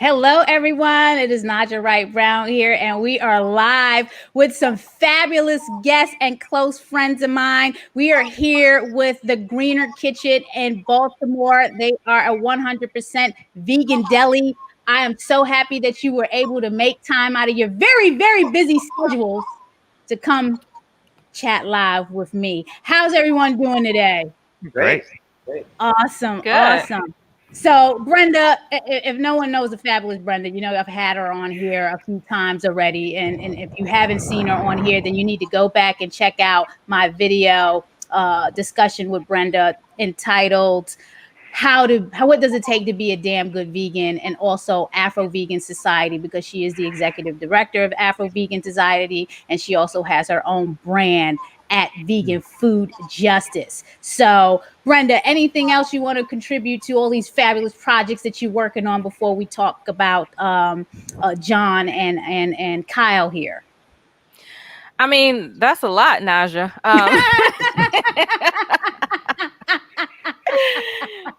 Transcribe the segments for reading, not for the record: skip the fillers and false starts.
Hello, everyone. It is Naijha Wright-Brown here, and we are live with some fabulous guests and close friends of mine. We are here with the Greener Kitchen in Baltimore. They are a 100% vegan deli. I am so happy that you were able to make time out of your very, very busy schedules to come chat live with me. How's everyone doing today? Great. Great. Great. Awesome, Good. awesome. So, Brenda, if no one knows the fabulous Brenda, I've had her on here a few times already. And if you haven't seen her on here, then you need to go back and check out my video discussion with Brenda entitled what does it take to be a damn good vegan, and also Afro Vegan Society, because she is the executive director of Afro Vegan Society, and she also has her own brand at Vegan Food Justice. So, Brenda, anything else you want to contribute to all these fabulous projects that you're working on before we talk about John and Kyle here? I mean, that's a lot, Naja.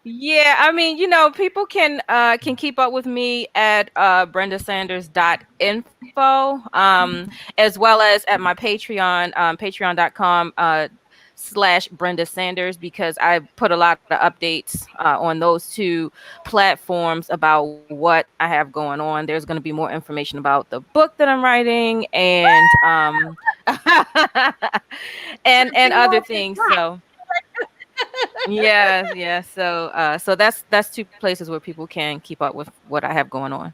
Yeah, I mean, people can keep up with me at brendasanders.info, as well as at my Patreon, patreon.com / Brenda Sanders, because I put a lot of updates on those two platforms about what I have going on. There's going to be more information about the book that I'm writing, and and other things. So yeah. So that's two places where people can keep up with what I have going on.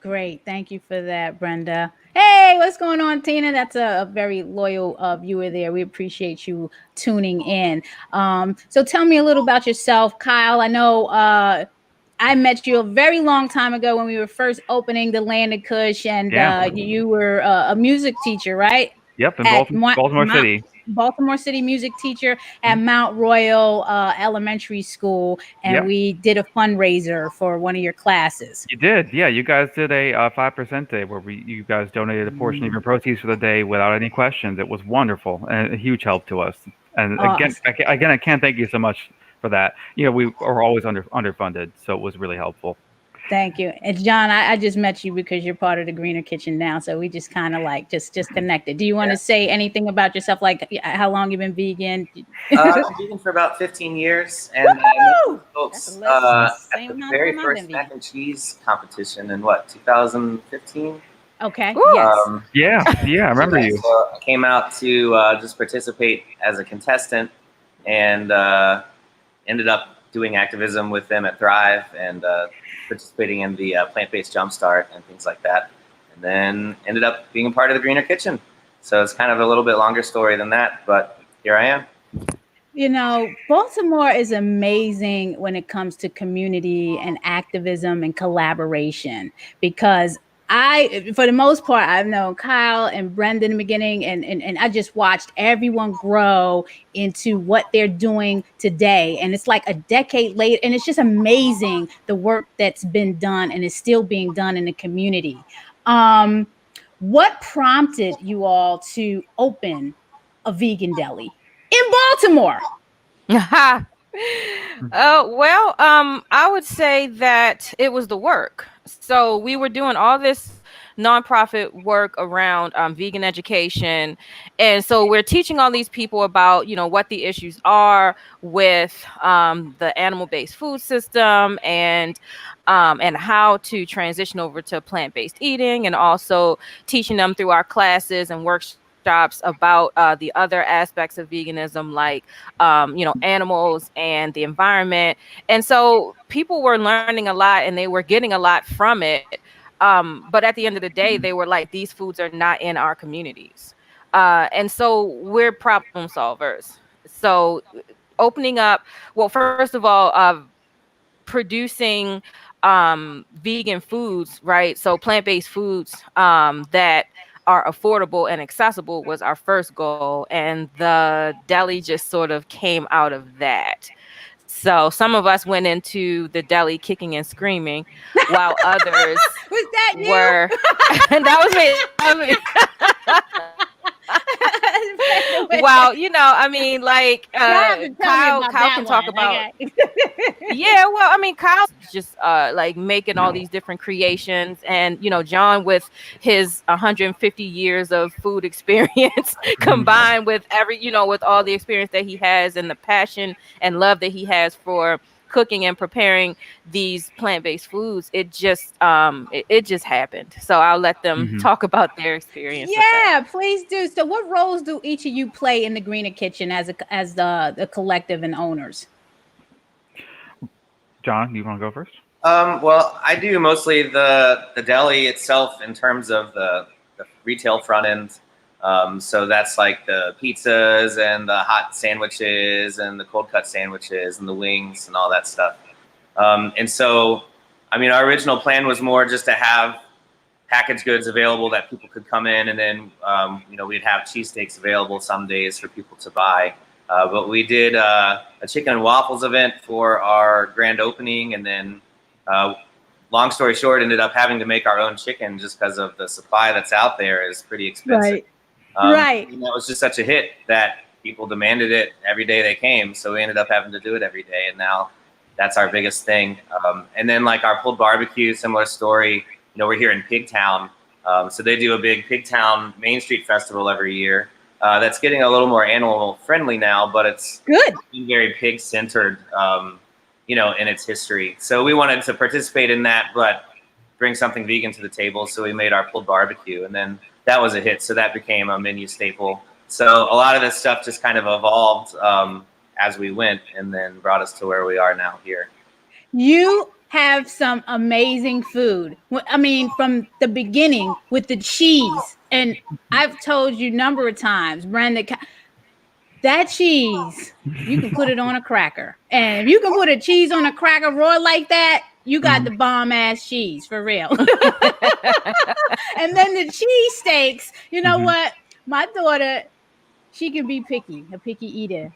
Great. Thank you for that, Brenda. Hey, what's going on, Tina? That's a very loyal viewer there. We appreciate you tuning in. So tell me a little about yourself, Kyle. I know I met you a very long time ago when we were first opening the Land of Kush, and Yeah. you were a music teacher, right? Yep. In At Baltimore City. Baltimore City music teacher at Mount Royal Elementary School, and Yep. we did a fundraiser for one of your classes. You did. Yeah. You guys did a 5% day where you guys donated a portion of your proceeds for the day without any questions. It was wonderful and a huge help to us. And again, Awesome. I can't thank you so much for that. We are always underfunded, so it was really helpful. Thank you. And John, I just met you because you're part of the Greener Kitchen now, so we just kind of like just connected. Do you want to Yeah. say anything about yourself, like how long you've been vegan? I've been vegan for about 15 years, and I met Woo! some That's folks the at same the amount of very time I've first been mac vegan. and cheese competition in 2015. Okay. Woo! Yes. Yeah, I remember you. So I came out to just participate as a contestant, and ended up doing activism with them at Thrive, and participating in the plant-based jumpstart and things like that, and then ended up being a part of the Greener Kitchen. So it's kind of a little bit longer story than that, but here I am. Baltimore is amazing when it comes to community and activism and collaboration, because for the most part, I've known Kyle and Brenda in the beginning, and I just watched everyone grow into what they're doing today. And it's like a decade later, and it's just amazing the work that's been done and is still being done in the community. What prompted you all to open a vegan deli in Baltimore? Well, I would say that it was the work. So we were doing all this nonprofit work around vegan education, and so we're teaching all these people about what the issues are with the animal-based food system, and how to transition over to plant-based eating, and also teaching them through our classes and workshops about the other aspects of veganism, like animals and the environment. And so people were learning a lot, and they were getting a lot from it. But at the end of the day, they were like, these foods are not in our communities. And so we're problem solvers. So opening up, well, first of all, producing vegan foods, right? So plant-based foods that are affordable and accessible was our first goal, and the deli just sort of came out of that. So some of us went into the deli kicking and screaming, while others Was that you? were and that was me. Well, I mean, like You have to tell me Kyle about Kyle that can talk one. about. Okay. Yeah, well, I mean, Kyle's just like making all these different creations, and John with his 150 years of food experience combined with with all the experience that he has and the passion and love that he has for cooking and preparing these plant-based foods. It just happened. So I'll let them talk about their experience with that. Yeah, please do. So what roles do each of you play in the Greener Kitchen as the collective and owners? John, you want to go first? Well, I do mostly the deli itself in terms of the retail front end. So that's like the pizzas and the hot sandwiches and the cold cut sandwiches and the wings and all that stuff. And so, I mean, our original plan was more just to have packaged goods available that people could come in, and then we'd have cheesesteaks available some days for people to buy. But we did a chicken and waffles event for our grand opening, and then long story short, ended up having to make our own chicken just because of the supply that's out there is pretty expensive. Right. And that was just such a hit that people demanded it every day they came. So we ended up having to do it every day, and now that's our biggest thing. And then like our pulled barbecue, similar story. We're here in Pigtown, so they do a big Pigtown Main Street Festival every year. That's getting a little more animal friendly now, but it's good, very pig centered, in its history. So we wanted to participate in that, but bring something vegan to the table. So we made our pulled barbecue, and then that was a hit. So that became a menu staple. So a lot of this stuff just kind of evolved as we went, and then brought us to where we are now here. You have some amazing food. I mean, from the beginning with the cheese, and I've told you a number of times, Brenda, that cheese, you can put it on a cracker. And if you can put a cheese on a cracker raw like that, you got the bomb ass cheese for real. And then the cheese steaks, you know what? My daughter, she can be picky, a picky eater.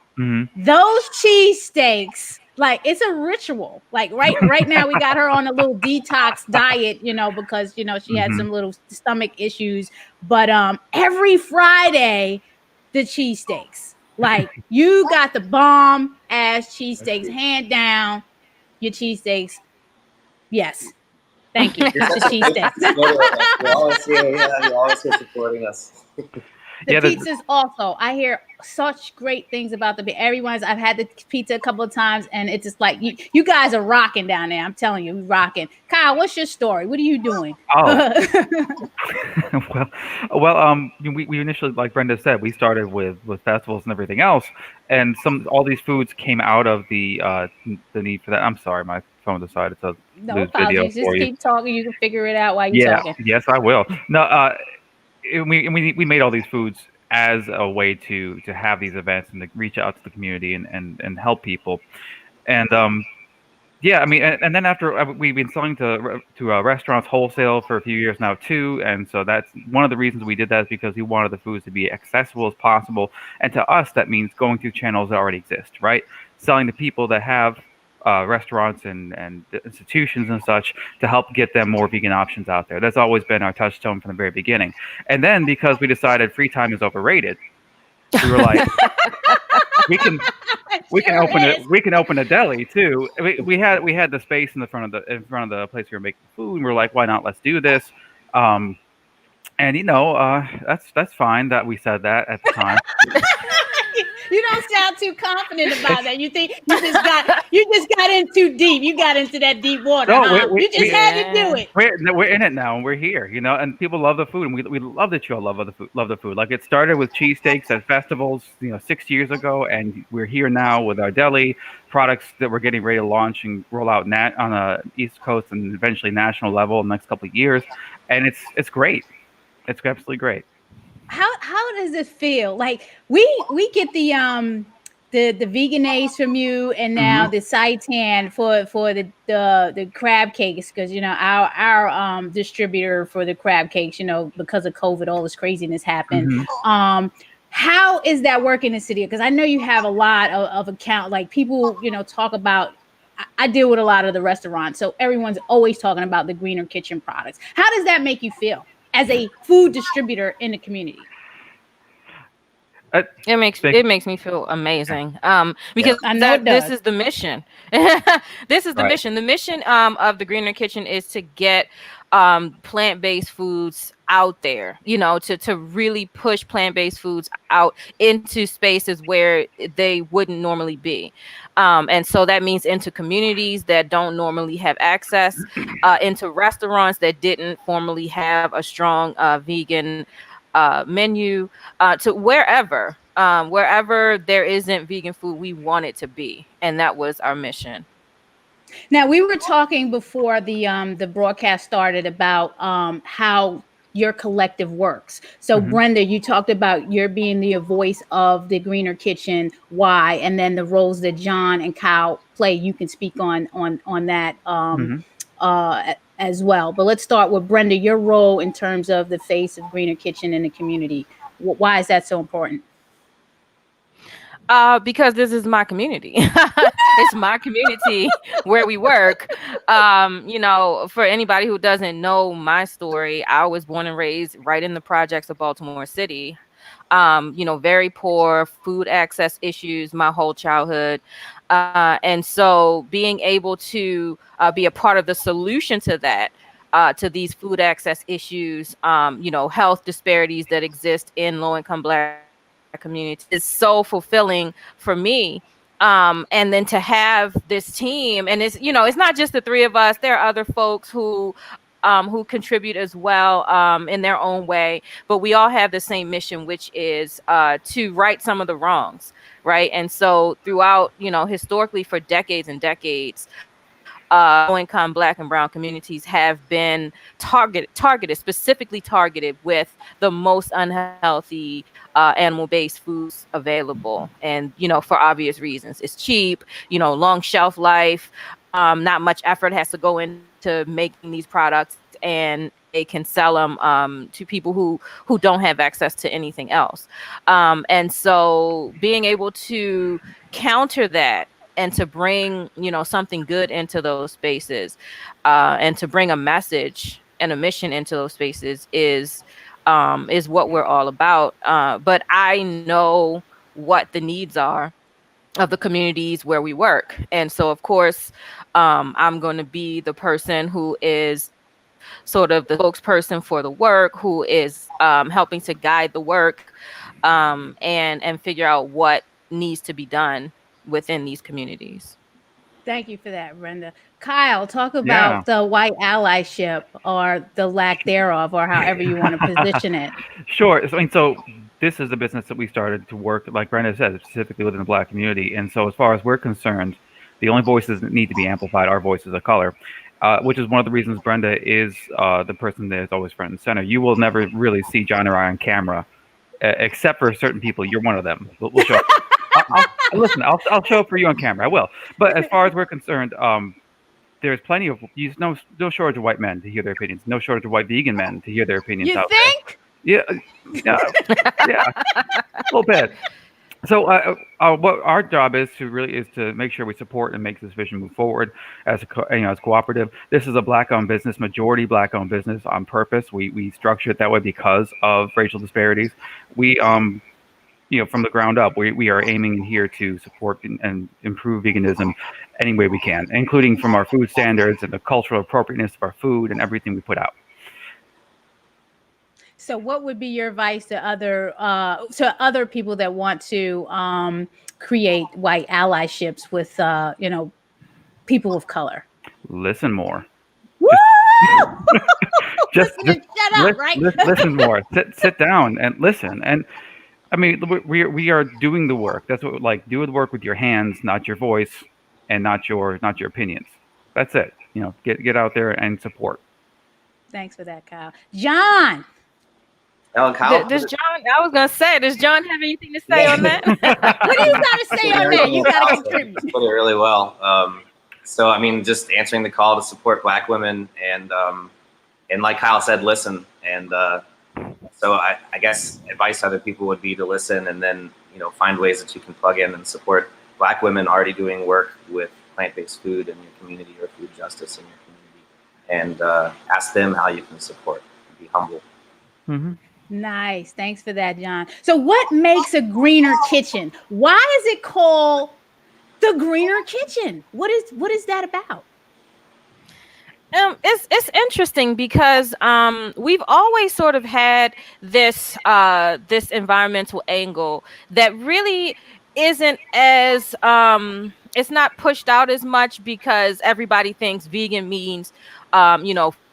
Those cheese steaks, like, it's a ritual. Like right now, we got her on a little detox diet, because she had some little stomach issues. But every Friday, the cheesesteaks. Like, you got the bomb ass cheesesteaks, hand down. Your cheesesteaks, yes. Thank you. The cheesesteaks. You're always here supporting us. The pizzas also. I hear such great things about I've had the pizza a couple of times, and it's just like you guys are rocking down there. I'm telling you, rocking. Kyle, what's your story? What are you doing? We initially, like Brenda said, we started with festivals and everything else, and all these foods came out of the need for that. I'm sorry, my phone decided to lose video just for you. Keep talking. You can figure it out while you're talking. Yes, I will. No, we made all these foods as a way to have these events and to reach out to the community and help people. And I mean, and then after we've been selling to restaurants wholesale for a few years now too, and so that's one of the reasons we did that, is because we wanted the foods to be accessible as possible. And to us, that means going through channels that already exist, right? Selling to people that have restaurants and institutions and such, to help get them more vegan options out there. That's always been our touchstone from the very beginning. And then because we decided free time is overrated, we were like, we can open a deli too. We had the space in front of the place we were making food, and we were like, why not? Let's do this. And that's fine that we said that at the time. You don't sound too confident about that. You think you just got in too deep. You got into that deep water. No, you just had to do it. We're in it now, and we're here. And people love the food, and we love that you all love the food. Like, it started with cheesesteaks at festivals, 6 years ago, and we're here now with our deli products that we're getting ready to launch and roll out on the East Coast and eventually national level in the next couple of years. And it's great. It's absolutely great. How does it feel? Like, we get the veganase from you, and now the seitan for the crab cakes, because our distributor for the crab cakes, because of COVID, all this craziness happened. How is that working in City? Because I know you have a lot of account, like, people talk about. I deal with a lot of the restaurants, so everyone's always talking about the Greener Kitchen products. How does that make you feel as a food distributor in the community? It makes me feel amazing. Because I know it this does. is the mission. This is the Right. mission. The mission of the Greener Kitchen is to get plant-based foods out there, to really push plant-based foods out into spaces where they wouldn't normally be. And so that means into communities that don't normally have access, into restaurants that didn't formerly have a strong vegan menu, to wherever there isn't vegan food, we want it to be, and that was our mission. Now we were talking before the broadcast started about how your collective works. So Mhm. Brenda, you talked about your being the voice of the Greener Kitchen, why, and then the roles that John and Kyle play. You can speak on that Mhm. as well. But let's start with Brenda. Your role in terms of the face of Greener Kitchen in the community. Why is that so important? Because this is my community. It's my community where we work. For anybody who doesn't know my story, I was born and raised right in the projects of Baltimore City. Very poor, food access issues my whole childhood. And so being able to be a part of the solution to that, to these food access issues, health disparities that exist in low-income Black communities, is so fulfilling for me. And then to have this team, and it's not just the three of us. There are other folks who contribute as well, in their own way, but we all have the same mission, which is to right some of the wrongs, right? And so throughout, historically, for decades and decades, low-income Black and brown communities have been specifically targeted with the most unhealthy animal-based foods available. And, for obvious reasons. It's cheap, long shelf life, not much effort has to go into making these products, and they can sell them to people who don't have access to anything else. And so being able to counter that and to bring, something good into those spaces, and to bring a message and a mission into those spaces is what we're all about. But I know what the needs are of the communities where we work. And so, of course, I'm going to be the person who is sort of the spokesperson for the work, who is helping to guide the work, and figure out what needs to be done within these communities. Thank you for that, Brenda. Kyle, talk Yeah. about the white allyship or the lack thereof, or however you want to position it. Sure. So this is a business that we started to work, like Brenda said, specifically within the Black community. And so as far as we're concerned, the only voices that need to be amplified are voices of color, which is one of the reasons Brenda is the person that is always front and center. You will never really see John or I on camera, except for certain people. You're one of them. We'll show up. Listen, I'll show up for you on camera. I will. But as far as we're concerned, there's plenty of no shortage of white men to hear their opinions. No shortage of white vegan men to hear their opinions You out think? there. Yeah, a little bit. So what our job is to make sure we support and make this vision move forward as as cooperative. This is a Black-owned business, majority Black-owned business on purpose. We structure it that way because of racial disparities. We from the ground up, we are aiming here to support and improve veganism any way we can, including from our food standards and the cultural appropriateness of our food and everything we put out. So, what would be your advice to other people that want to create white allyships with people of color? Listen more. Woo! Just Shut up, right? listen more. Sit down and listen. And I mean, we are doing the work. That's what do the work with your hands, not your voice, and not your opinions. That's it. Get out there and support. Thanks for that, Kyle. John. Kyle, Does John? I was gonna say, does John have anything to say on that? What do you got to say on that? You got to contribute. put it really well. So I mean, just answering the call to support Black women, and like Kyle said, listen. And so I guess advice to other people would be to listen, and then find ways that you can plug in and support Black women already doing work with plant-based food in your community or food justice in your community, and ask them how you can support. Be humble. Mm-hmm. Nice. Thanks for that, John. So what makes a greener kitchen? Why is it called the greener kitchen? What is that about? It's interesting because we've always sort of had this environmental angle that really isn't as it's not pushed out as much because everybody thinks vegan means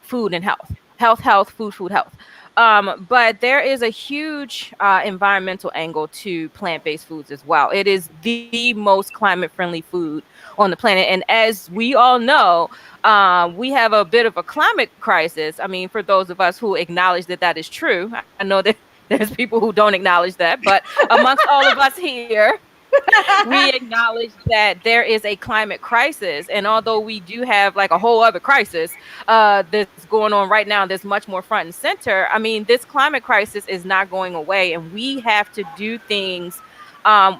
food and health, food, health. But there is a huge environmental angle to plant-based foods as well. It is the most climate-friendly food on the planet, and as we all know, we have a bit of a climate crisis. I mean, for those of us who acknowledge that that is true, I know that there's people who don't acknowledge that, but amongst all of us here, we acknowledge that there is a climate crisis. And although we do have like a whole other crisis that's going on right now, that's much more front and center. I mean, this climate crisis is not going away, and we have to do things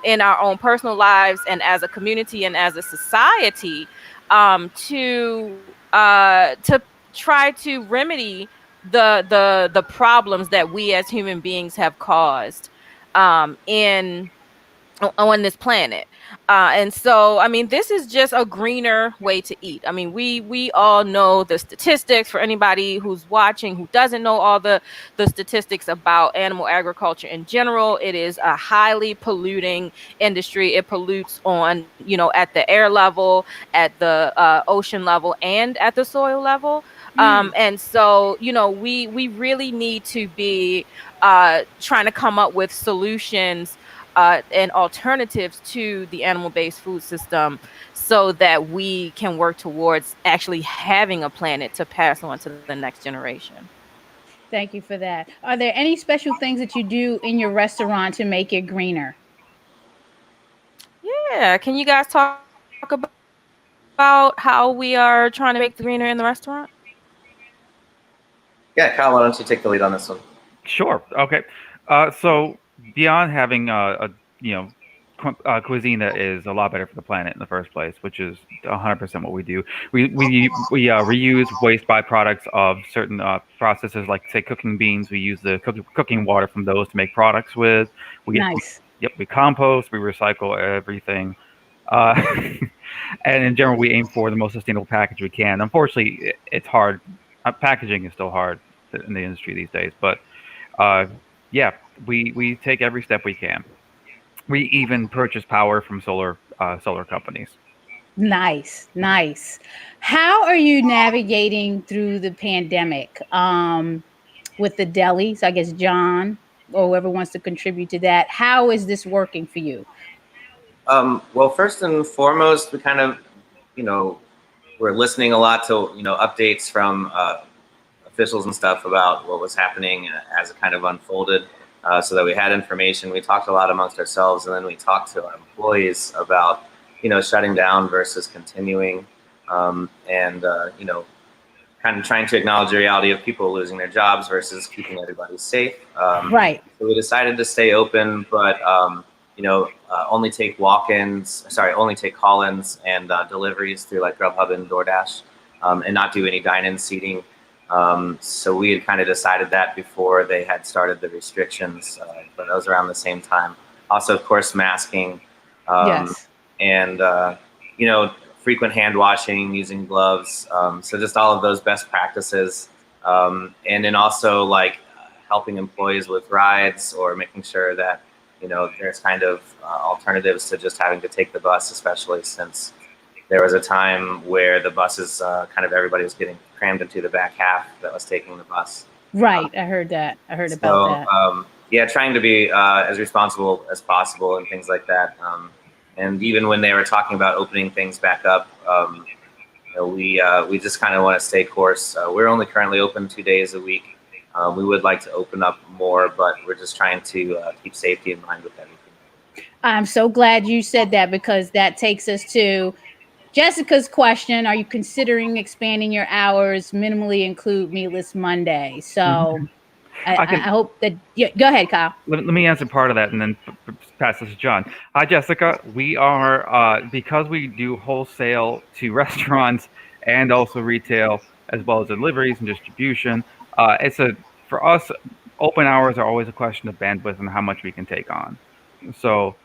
in our own personal lives and as a community and as a society to try to remedy the problems that we as human beings have caused in on this planet. And so, I mean, this is just a greener way to eat. I mean, we all know the statistics. For anybody who's watching who doesn't know all the statistics about animal agriculture in general, it is a highly polluting industry. It pollutes on, at the air level, at the ocean level, and at the soil level. And so, we really need to be trying to come up with solutions and alternatives to the animal-based food system so that we can work towards actually having a planet to pass on to the next generation. Thank you for that. Are there any special things that you do in your restaurant to make it greener? Yeah. Can you guys talk about how we are trying to make it greener in the restaurant? Yeah, Kyle, why don't you take the lead on this one? Sure. Okay. So beyond having cuisine that is a lot better for the planet in the first place, which is 100% what we do, we reuse waste byproducts of certain processes, like say cooking beans. We use the cooking water from those to make products with. Nice. We compost, we recycle everything. And in general, we aim for the most sustainable package we can. Unfortunately, it's hard. Packaging is still hard in the industry these days, but we take every step we can. We even purchase power from solar companies. Nice. How are you navigating through the pandemic with the Deli? So I guess John or whoever wants to contribute to that. How is this working for you? Well, first and foremost, we kind of, we're listening a lot to, updates from officials and stuff about what was happening as it kind of unfolded, so that we had information. We talked a lot amongst ourselves, and then we talked to our employees about, shutting down versus continuing, and kind of trying to acknowledge the reality of people losing their jobs versus keeping everybody safe. Right. So we decided to stay open, but only take only take call-ins and deliveries through like Grubhub and DoorDash, and not do any dine-in seating. So we had kind of decided that before they had started the restrictions, but that was around the same time. Also, of course, masking, Yes. and frequent hand washing, using gloves. So just all of those best practices, and then also like helping employees with rides or making sure that there's kind of alternatives to just having to take the bus, especially since there was a time where the buses, kind of everybody was getting crammed into the back half that was taking the bus. Right. I heard that. I heard about that. Trying to be as responsible as possible and things like that. And even when they were talking about opening things back up, we just kind of want to stay course. We're only currently open 2 days a week. We would like to open up more, but we're just trying to keep safety in mind with everything. I'm so glad you said that, because that takes us to Jessica's question. Are you considering expanding your hours, minimally include meatless Monday? So I hope that, go ahead, Kyle. Let me answer part of that and then pass this to John. Hi, Jessica. We are, because we do wholesale to restaurants and also retail, as well as deliveries and distribution, for us, open hours are always a question of bandwidth and how much we can take on. So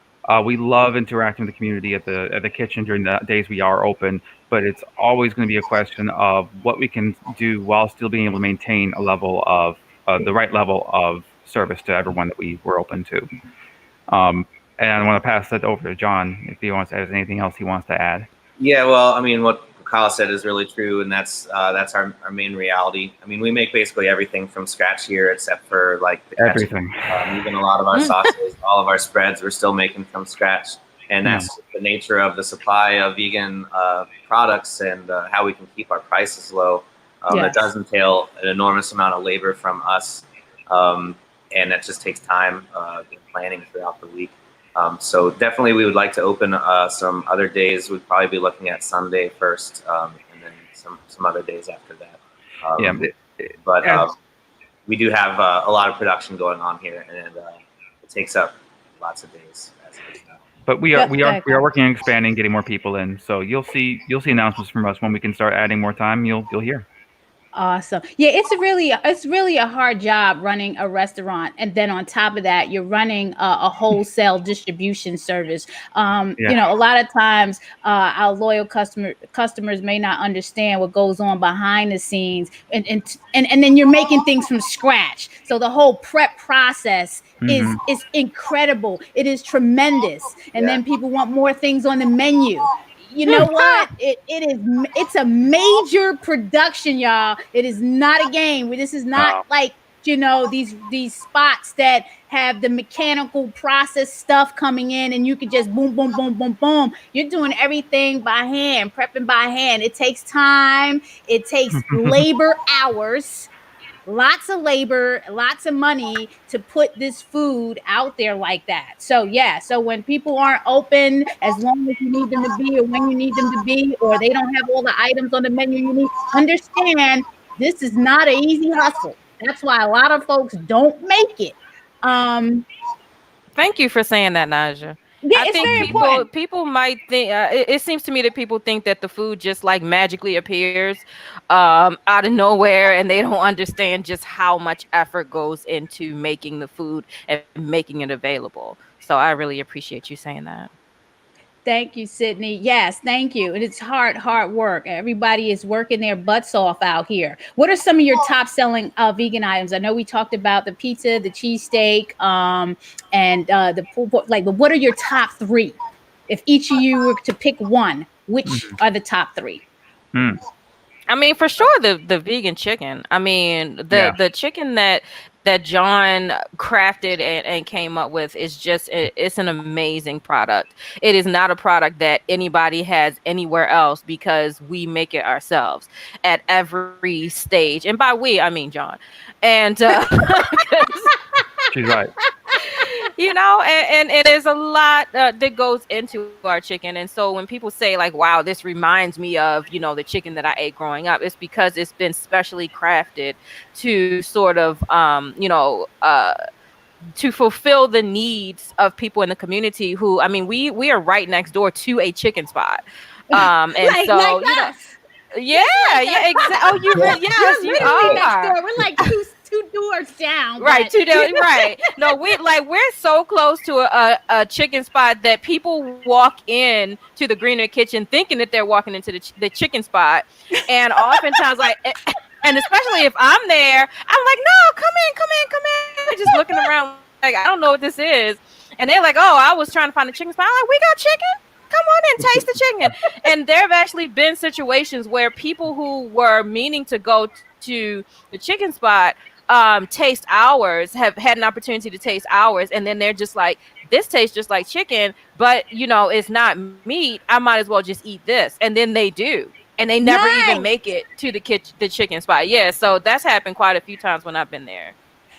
we love interacting with the community at the kitchen during the days we are open, but it's always going to be a question of what we can do while still being able to maintain a level of the right level of service to everyone that we were open to. And I want to pass that over to John if he wants to add anything else he wants to add. Yeah, well, I mean, what Kyle said is really true, and that's our main reality. I mean, we make basically everything from scratch here, except for like the everything. Even a lot of our sauces, all of our spreads, we're still making from scratch, and that's the nature of the supply of vegan products and how we can keep our prices low. It does entail an enormous amount of labor from us, and that just takes time planning throughout the week. So definitely we would like to open some other days. We'd probably be looking at Sunday first, and then some other days after that. But we do have a lot of production going on here, and it takes up lots of days. As it is now. But we are working on expanding, getting more people in. So you'll see announcements from us when we can start adding more time. You'll hear. Awesome. Yeah, it's really a hard job running a restaurant, and then on top of that, you're running a wholesale distribution service. You know, a lot of times our loyal customers may not understand what goes on behind the scenes, and then you're making things from scratch. So the whole prep process is incredible. It is tremendous, and then people want more things on the menu. You know what? It's a major production, y'all. It is not a game. This is not like, you know, these spots that have the mechanical process stuff coming in and you can just boom, boom, boom, boom, boom. You're doing everything by hand, prepping by hand. It takes time. It takes labor hours. Lots of labor, lots of money to put this food out there like that. So so when people aren't open as long as you need them to be or when you need them to be, or they don't have all the items on the menu you need, understand this is not an easy hustle. That's why a lot of folks don't make it. Thank you for saying that, Naijha. Yeah, I it's think very important. people might think it seems to me that people think that the food just like magically appears out of nowhere, and they don't understand just how much effort goes into making the food and making it available. So I really appreciate you saying that. Thank you, Sydney. Yes, thank you. And it's hard work. Everybody is working their butts off out here. What are some of your top selling vegan items? I know we talked about the pizza, the cheesesteak, and the like. But what are your top three? If each of you were to pick one, which are the top three? I mean, for sure, the vegan chicken. I mean, the chicken that John crafted and came up with is just it's an amazing product. It is not a product that anybody has anywhere else because we make it ourselves at every stage. And by we, I mean John. And she's right. You know, and there's a lot that goes into our chicken. And so when people say like, wow, this reminds me of, you know, the chicken that I ate growing up, it's because it's been specially crafted to sort of, to fulfill the needs of people in the community who, I mean, we are right next door to a chicken spot. And like us. Exactly. Oh, yes, you are. Next door. We're like two doors down. Right, two doors. Right. No, we're so close to a chicken spot that people walk in to the Greener Kitchen thinking that they're walking into the chicken spot, and oftentimes like. And especially if I'm there, I'm like, no, come in. Just looking around like, I don't know what this is. And they're like, oh, I was trying to find a chicken spot. I'm like, we got chicken? Come on in, taste the chicken. And there have actually been situations where people who were meaning to go to the chicken spot taste ours, have had an opportunity to taste ours. And then they're just like, this tastes just like chicken, but, you know, it's not meat. I might as well just eat this. And then they do. And they never even make it to the chicken spot. Yeah, so that's happened quite a few times when I've been there.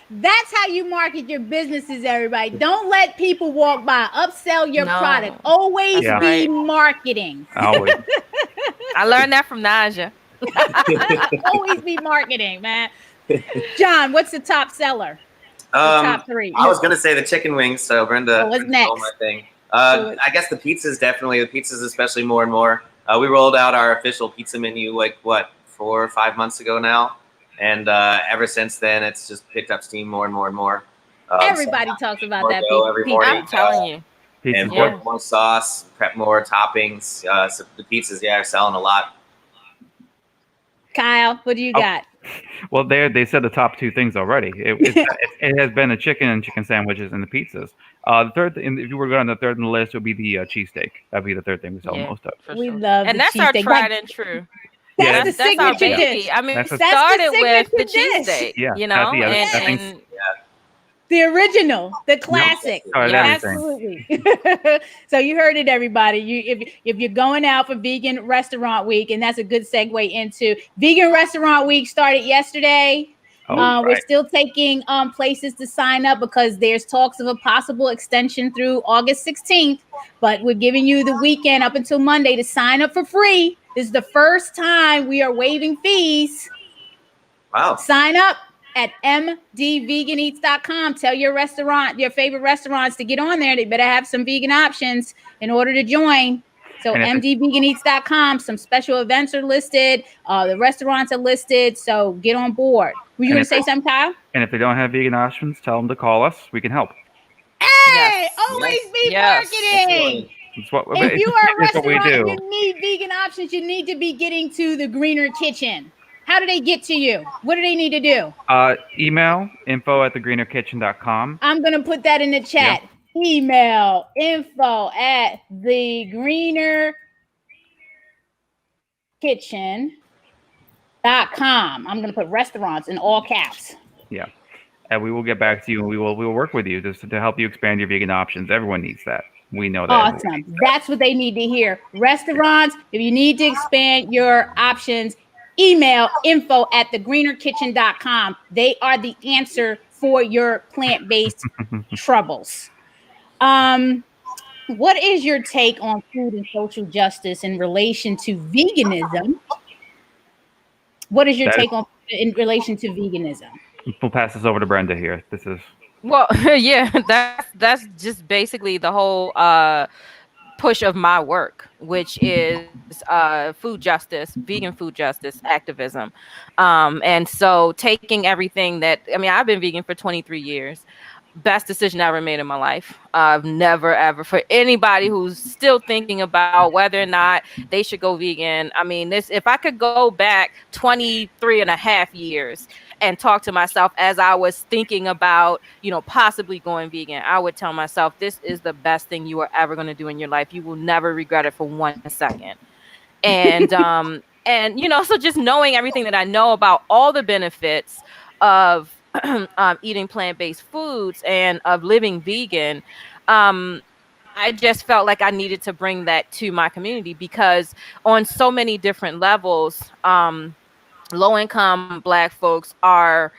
That's how you market your businesses, everybody. Don't let people walk by. Upsell your product. Always be marketing. Always. I learned that from Naijha. Always be marketing, man. John, what's the top seller? The top three. I was going to say the chicken wings, so Brenda. What's next? My thing. I guess the pizzas, definitely. The pizzas especially more and more. We rolled out our official pizza menu, 4 or 5 months ago now. And ever since then, it's just picked up steam more and more and more. Everybody talks about that. Every morning. I'm telling you. And more sauce, prep more toppings. So the pizzas, are selling a lot. Kyle, what do you got? Well, they said the top two things already. It has been the chicken and chicken sandwiches and the pizzas. The third, if you were going on the third on the list, would be the cheesesteak. That'd be the third thing we sell most of. We love, and that's our tried and true. That's our baby. I mean, it started with the cheesesteak. Yeah, you know, the original, the classic. Absolutely. So you heard it, everybody. If you're going out for Vegan Restaurant Week, and that's a good segue into Vegan Restaurant Week started yesterday. We're still taking places to sign up because there's talks of a possible extension through August 16th. But we're giving you the weekend up until Monday to sign up for free. This is the first time we are waiving fees. Wow. Sign up at mdveganeats.com. Tell your favorite restaurants to get on there. They better have some vegan options in order to join. So mdveganeats.com, some special events are listed. The restaurants are listed. So get on board. Were you going to say something, Kyle? And if they don't have vegan options, tell them to call us. We can help. Hey, always be marketing. If you are a restaurant, you need vegan options. You need to be getting to the Greener Kitchen. How do they get to you? What do they need to do? Email info@thegreenerkitchen.com. I'm going to put that in the chat. Yep. Email info@thegreenerkitchen.com. I'm going to put restaurants in all caps. Yeah. And we will get back to you, and we will work with you to help you expand your vegan options. Everyone needs that. We know that. Awesome. That's what they need to hear. Restaurants, if you need to expand your options, email info@thegreenerkitchen.com. They are the answer for your plant-based troubles. What is your take on food and social justice in relation to veganism? What is your take on in relation to veganism? We'll pass this over to Brenda here. This is that's just basically the whole push of my work, which is food justice, vegan food justice activism. And so taking everything I've been vegan for 23 years. Best decision I ever made in my life. I've never, ever, for anybody who's still thinking about whether or not they should go vegan. I mean, if I could go back 23 and a half years and talk to myself as I was thinking about, possibly going vegan, I would tell myself, this is the best thing you are ever going to do in your life. You will never regret it for 1 second. And, so just knowing everything that I know about all the benefits of eating plant-based foods and of living vegan, I just felt like I needed to bring that to my community because on so many different levels, low-income Black folks are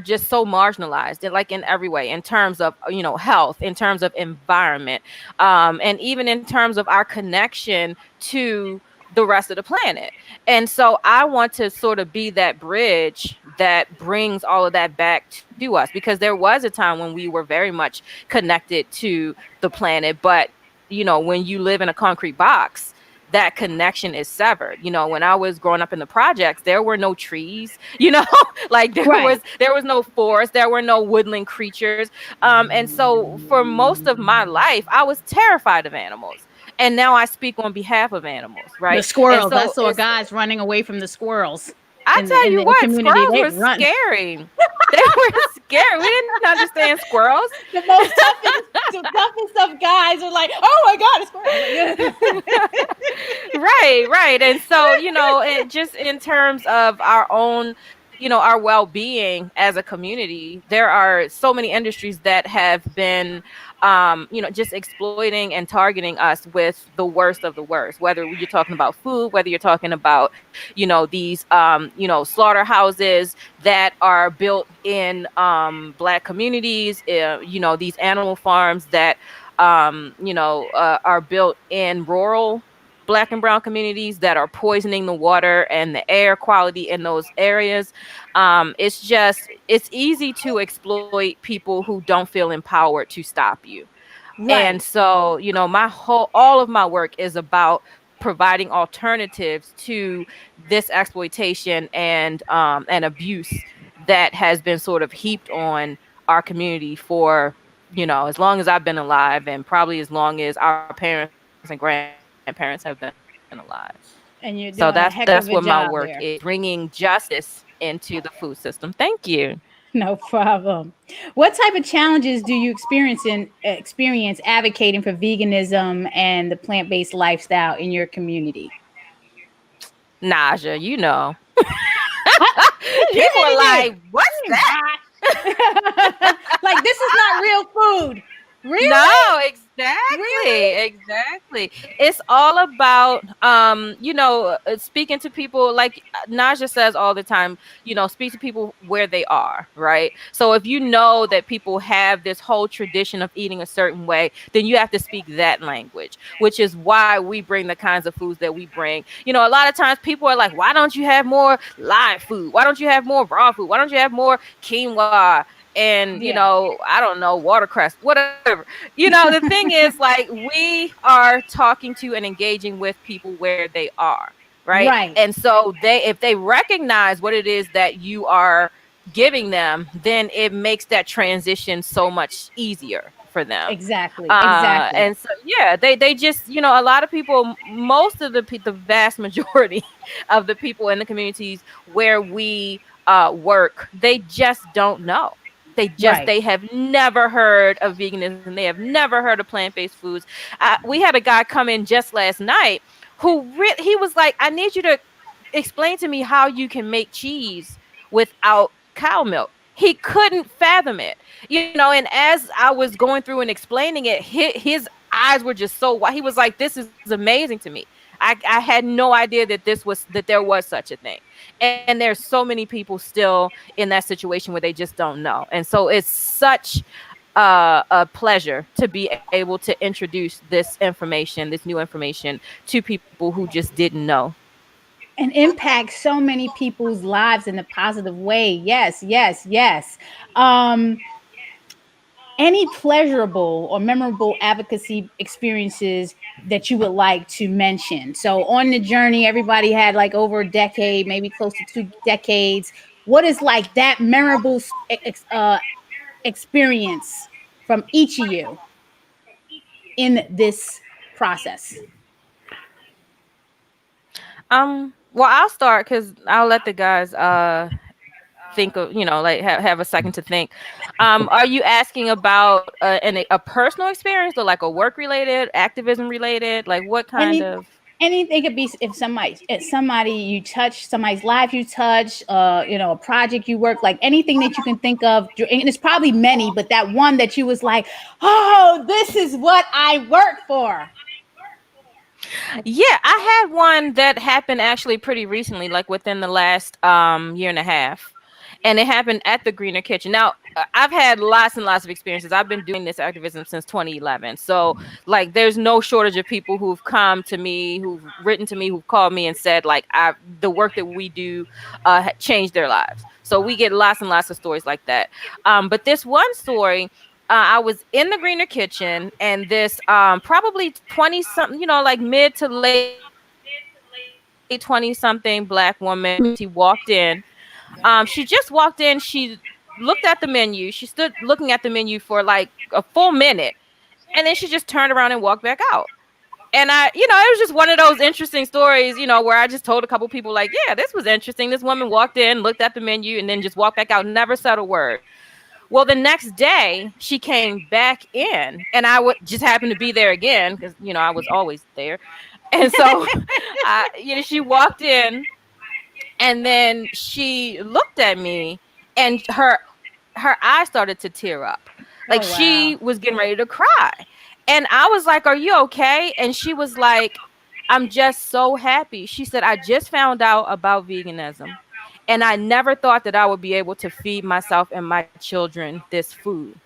just so marginalized, in every way, in terms of health, in terms of environment, and even in terms of our connection to the rest of the planet. And so I want to sort of be that bridge that brings all of that back to us, because there was a time when we were very much connected to the planet, but when you live in a concrete box, that connection is severed. When I was growing up in the projects, there were no trees, there was no forest, there were no woodland creatures. And so for most of my life, I was terrified of animals. And now I speak on behalf of animals, right? The squirrels. I saw guys running away from the squirrels. I tell you what, squirrels were scary. They were scary. We didn't understand squirrels. The toughest of guys are like, oh my God, a squirrel. Right. And so, just in terms of our own, our well-being as a community, there are so many industries that have been just exploiting and targeting us with the worst of the worst, whether you're talking about food, whether you're talking about, these, slaughterhouses that are built in Black communities, these animal farms that, are built in rural Black and brown communities that are poisoning the water and the air quality in those areas. It's easy to exploit people who don't feel empowered to stop you. Right. And so, all of my work is about providing alternatives to this exploitation and abuse that has been sort of heaped on our community for, you know, as long as I've been alive, and probably as long as our parents and grandparents have been alive. And you're So doing a that's heck what of my a work job is, there. bringing justice into the food system. Thank you. No problem. What type of challenges do you experience advocating for veganism and the plant-based lifestyle in your community? Naijha, you know. You People are didn't like, what's that? like, this is not real food. Really? No, exactly, Really? exactly. It's all about, you know, speaking to people like Naijha says all the time, you know, speak to people where they are, right? So if you know that people have this whole tradition of eating a certain way, then you have to speak that language, which is why we bring the kinds of foods that we bring. You know, a lot of times people are like, why don't you have more live food? Why don't you have more raw food? Why don't you have more quinoa? And, you Yeah. know, I don't know, watercress, whatever. You know, the thing is, like, we are talking to and engaging with people where they are, right? Right. And so if they recognize what it is that you are giving them, then it makes that transition so much easier for them. Exactly. Exactly. And so, yeah, they just, you know, a lot of people, most of the vast majority of the people in the communities where we work, they just don't know. Right. They have never heard of veganism. They have never heard of plant-based foods. We had a guy come in just last night who he was like, I need you to explain to me how you can make cheese without cow milk. He couldn't fathom it, you know. And as I was going through and explaining it, his eyes were just so wide. He was like, this is amazing to me. I had no idea that there was such a thing. And there's so many people still in that situation where they just don't know. And so it's such a pleasure to be able to introduce this new information to people who just didn't know. And impact so many people's lives in a positive way. Yes, yes, yes. Any pleasurable or memorable advocacy experiences that you would like to mention? So on the journey, everybody had like over a decade, maybe close to 2 decades. What is like that memorable experience from each of you in this process? Well, I'll start because I'll let the guys think of, you know, like have a second to think. Are you asking about a personal experience, or like a work related, activism related? Like what kind of? Anything could be. If somebody you touch, somebody's life you touch, you know, a project you work, like anything that you can think of, and it's probably many, but that one that you was like, oh, this is what I work for. Yeah, I had one that happened actually pretty recently, like within the last year and a half. And it happened at the Greener Kitchen. Now, I've had lots and lots of experiences. I've been doing this activism since 2011. So, like, there's no shortage of people who've come to me, who've written to me, who've called me and said, like, the work that we do changed their lives. So we get lots and lots of stories like that. But this one story, I was in the Greener Kitchen, and this probably 20-something, you know, like mid to late 20-something Black woman, she walked in. She just walked in. She looked at the menu. She stood looking at the menu for like a full minute, and then she just turned around and walked back out. And you know, it was just one of those interesting stories, you know, where I just told a couple people like, yeah, this was interesting. This woman walked in, looked at the menu, and then just walked back out, never said a word. Well, the next day she came back in, and I just happened to be there again because, you know, I was always there. And so, you know, she walked in, and then she looked at me, and her eyes started to tear up. Like, Oh, wow. she was getting ready to cry. And I was like, are you okay? And she was like, I'm just so happy. She said, I just found out about veganism, and I never thought that I would be able to feed myself and my children this food.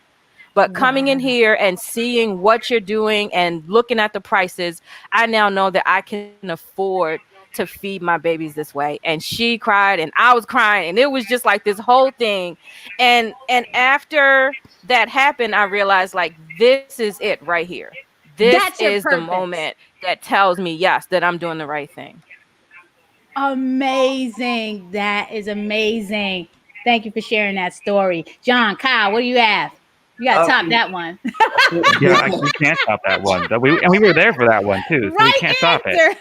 But coming in here and seeing what you're doing and looking at the prices, I now know that I can afford to feed my babies this way. And she cried, and I was crying, and it was just like this whole thing. And after that happened, I realized, like, this is it right here. This is the moment that tells me, yes, that I'm doing the right thing. Amazing. That is amazing. Thank you for sharing that story. John, Kyle, what do you have? You got to top that one. Yeah, we can't top that one. But we were there for that one too, so we can't top it.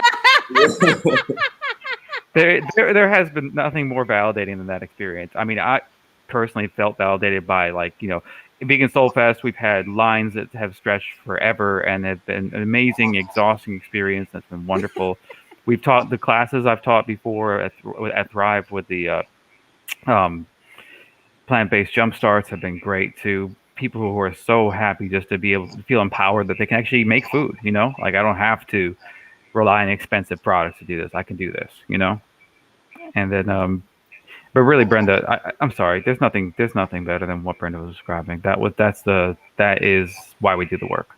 There has been nothing more validating than that experience. I mean, I personally felt validated by, like, Vegan Soulfest. We've had lines that have stretched forever, and it's been an amazing, exhausting experience. That's been wonderful. We've taught the classes I've taught before at Thrive with the plant-based jump starts have been great too. People who are so happy just to be able to feel empowered that they can actually make food. Like, I don't have to rely on expensive products to do this. I can do this. And then, but really, Brenda, I'm sorry. There's nothing better than what Brenda was describing. That is why we do the work.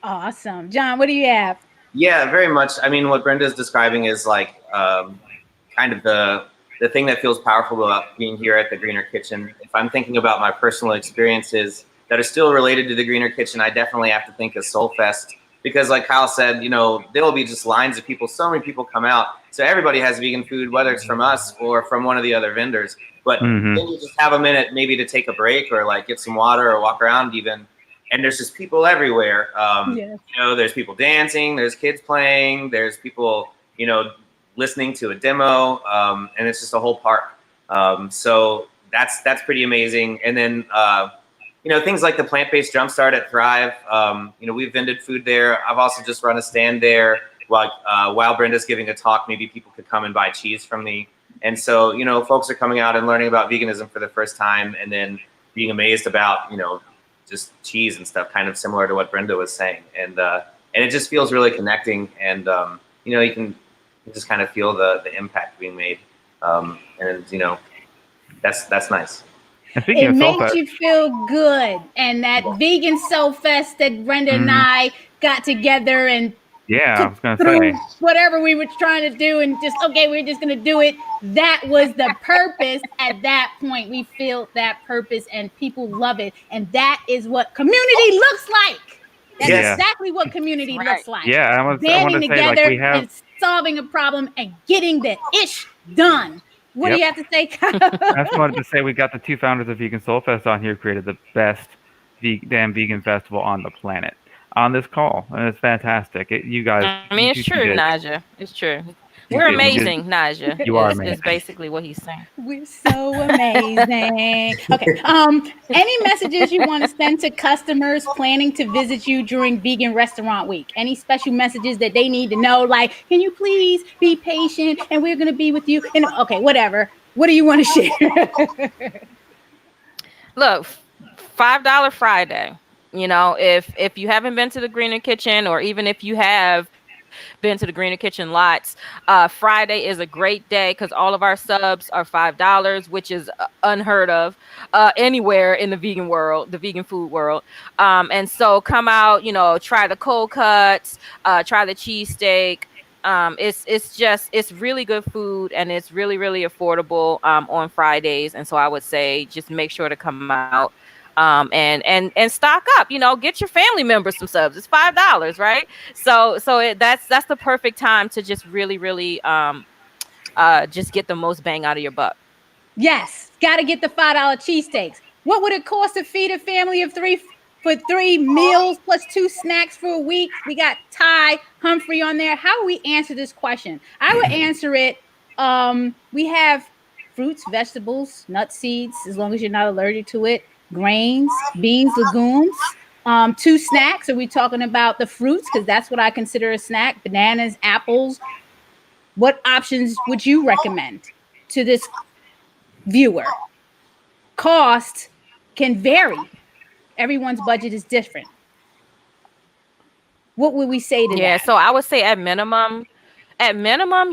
Awesome, John. What do you have? Yeah, very much. I mean, what Brenda is describing is like kind of the thing that feels powerful about being here at the Greener Kitchen. If I'm thinking about my personal experiences that are still related to the Greener Kitchen, I definitely have to think of Soulfest, because like Kyle said, there will be just lines of people. So many people come out. So everybody has vegan food, whether it's from us or from one of the other vendors. But then you just have a minute maybe to take a break or like get some water or walk around even. And there's just people everywhere. There's people dancing, there's kids playing, there's people, listening to a demo, and it's just a whole park. So that's pretty amazing. And then, things like the plant-based jumpstart at Thrive. We've vended food there. I've also just run a stand there. While Brenda's giving a talk, maybe people could come and buy cheese from me. And so, folks are coming out and learning about veganism for the first time, and then being amazed about, just cheese and stuff, kind of similar to what Brenda was saying. And it just feels really connecting. And, you can just kind of feel the impact being made. And, that's nice. It makes you feel good. And that Vegan Soulfest that Brenda and I got together and I was going to say whatever we were trying to do, and just, we're just going to do it. That was the purpose. At that point, we feel that purpose, and people love it. And that is what community looks like. That's exactly what community looks like. Yeah, I want to banding say, together like, we have and solving a problem and getting the ish done. What do you have to say, Kyle? I just wanted to say we got the two founders of Vegan Soulfest on here, who created the best damn vegan festival on the planet on this call, and it's fantastic. You guys, it's true, Naijha. It's true. We're amazing, Naijha. You are amazing. Is basically what he's saying. We're so amazing. Okay. Any messages you want to send to customers planning to visit you during Vegan Restaurant Week? Any special messages that they need to know? Like, can you please be patient, and we're going to be with you? And whatever. What do you want to share? Look, $5 Friday. If you haven't been to the Greener Kitchen, or even if you have been to the Greener Kitchen lots, Friday is a great day because all of our subs are $5, which is unheard of anywhere in the vegan world, the vegan food world. And so come out, try the cold cuts, try the cheesesteak. It's really good food, and it's really, really affordable on Fridays. And so I would say just make sure to come out. And stock up, get your family members some subs. It's $5, right? So that's the perfect time to just really, really just get the most bang out of your buck. Yes, got to get the $5 cheesesteaks. What would it cost to feed a family of three for 3 meals plus 2 snacks for a week? We got Ty Humphrey on there. How would we answer this question? I would answer it. We have fruits, vegetables, nut seeds, as long as you're not allergic to it. Grains, beans, legumes, 2 snacks. Are we talking about the fruits? Because that's what I consider a snack. Bananas, apples. What options would you recommend to this viewer? Cost can vary. Everyone's budget is different. What would we say to that? Yeah, so I would say at minimum,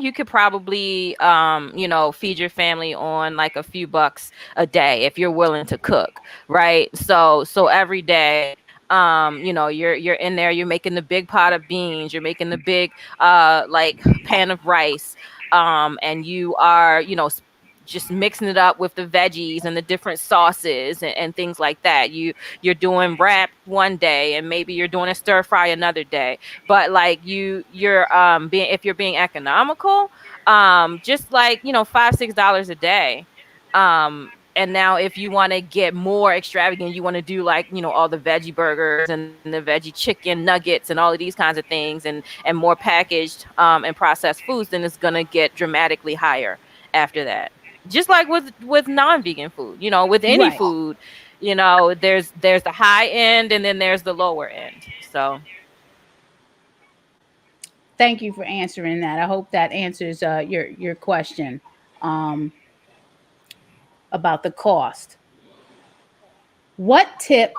you could probably, feed your family on like a few bucks a day if you're willing to cook, right? So every day, you're in there, you're making the big pot of beans, you're making the big, pan of rice, and you are, just mixing it up with the veggies and the different sauces and things like that. You're doing wrap one day and maybe you're doing a stir fry another day. But like you're being, if you're being economical, just like, you know, $5-6 a day. And now if you want to get more extravagant, you want to do like, you know, all the veggie burgers and the veggie chicken nuggets and all of these kinds of things, and more packaged and processed foods, then it's going to get dramatically higher after that. Just like with non-vegan food, you know, with any food, you know, there's the high end and then there's the lower end. So thank you for answering that. I hope that answers your question about the cost. What tip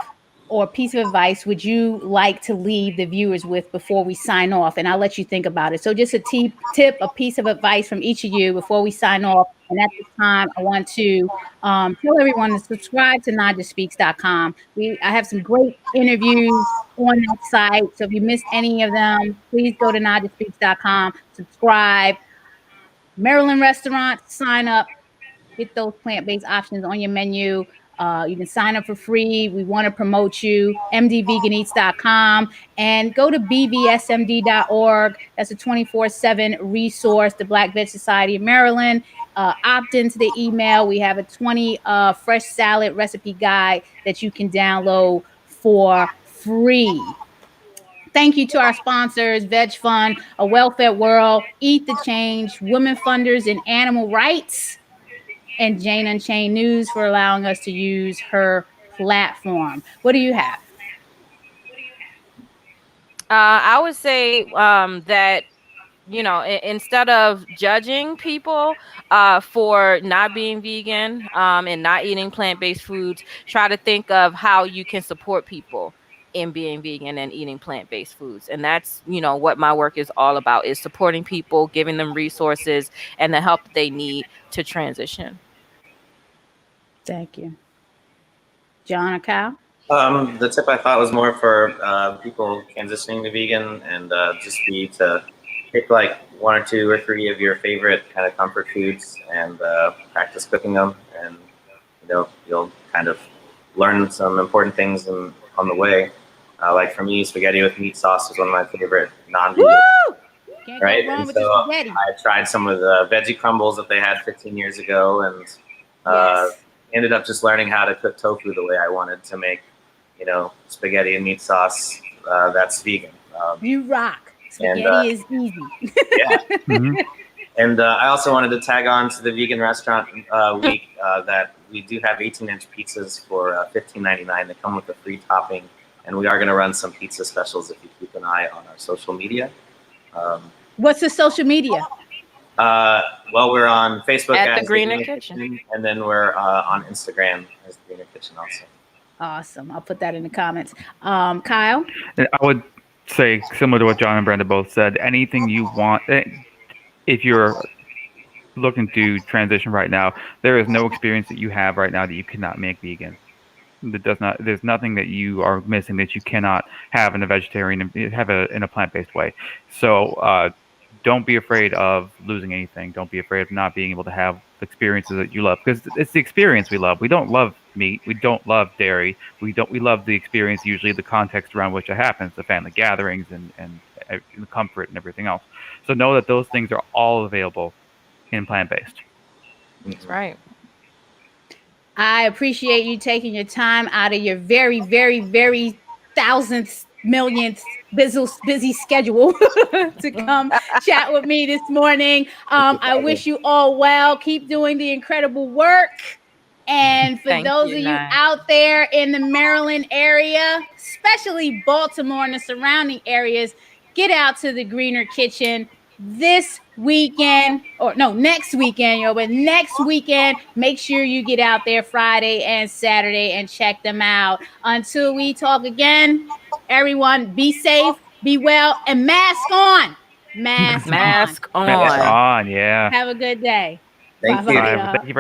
or piece of advice would you like to leave the viewers with before we sign off? And I'll let you think about it. So just a tip, a piece of advice from each of you before we sign off. And at this time, I want to tell everyone to subscribe to NaijhaSpeaks.com. I have some great interviews on that site. So if you missed any of them, please go to NaijhaSpeaks.com, subscribe. Maryland restaurants, sign up. Get those plant-based options on your menu. You can sign up for free. We want to promote you. mdveganeats.com and go to bbsmd.org. That's a 24/7 resource, the Black Veg Society of Maryland. Opt into the email. We have a 20 fresh salad recipe guide that you can download for free. Thank you to our sponsors, Veg Fund, A Well-Fed World, Eat the Change, Women Funders in Animal Rights, and Jane Unchained News for allowing us to use her platform. What do you have? I would say that, you know, instead of judging people for not being vegan and not eating plant-based foods, try to think of how you can support people in being vegan and eating plant-based foods. And that's, you know, what my work is all about, is supporting people, giving them resources and the help that they need to transition. Thank you. John or Kyle? The tip I thought was more for people transitioning to vegan, and just be to pick like 1 or 2 or 3 of your favorite kind of comfort foods and practice cooking them, and you know, you'll kind of learn some important things on the way. Like for me, spaghetti with meat sauce is one of my favorite non-vegan. Woo! Can't right? go wrong And with so the spaghetti. I tried some of the veggie crumbles that they had 15 years ago, and ended up just learning how to cook tofu the way I wanted to make, you know, spaghetti and meat sauce that's vegan. You rock. Spaghetti is easy. Yeah. Mm-hmm. And I also wanted to tag on to the vegan restaurant week that we do have 18-inch pizzas for $15.99. They come with a free topping, and we are going to run some pizza specials if you keep an eye on our social media. What's the social media? Well, we're on Facebook at as the Greener Kitchen, and then we're on Instagram as the Greener Kitchen also. Awesome. I'll put that in the comments. Kyle? I would say, similar to what John and Brenda both said, anything you want, if you're looking to transition right now, there is no experience that you have right now that you cannot make vegan. There's nothing that you are missing that you cannot have in a vegetarian, in a plant-based way. So don't be afraid of losing anything. Don't be afraid of not being able to have the experiences that you love, because it's the experience we love. We don't love meat. We don't love dairy. We love the experience, usually the context around which it happens, the family gatherings and the comfort and everything else. So know that those things are all available in plant-based. That's right. I appreciate you taking your time out of your very, very, very thousandth, millionth busy schedule to come chat with me this morning. I wish you all well. Keep doing the incredible work. And for those of you out there in the Maryland area, especially Baltimore and the surrounding areas, get out to the Greener Kitchen this weekend, or no, next weekend, but next weekend, make sure you get out there Friday and Saturday and check them out. Until we talk again, everyone, be safe, be well, and mask on. Mask on. Mask on, yeah. Have a good day. Thank you. Thank you for having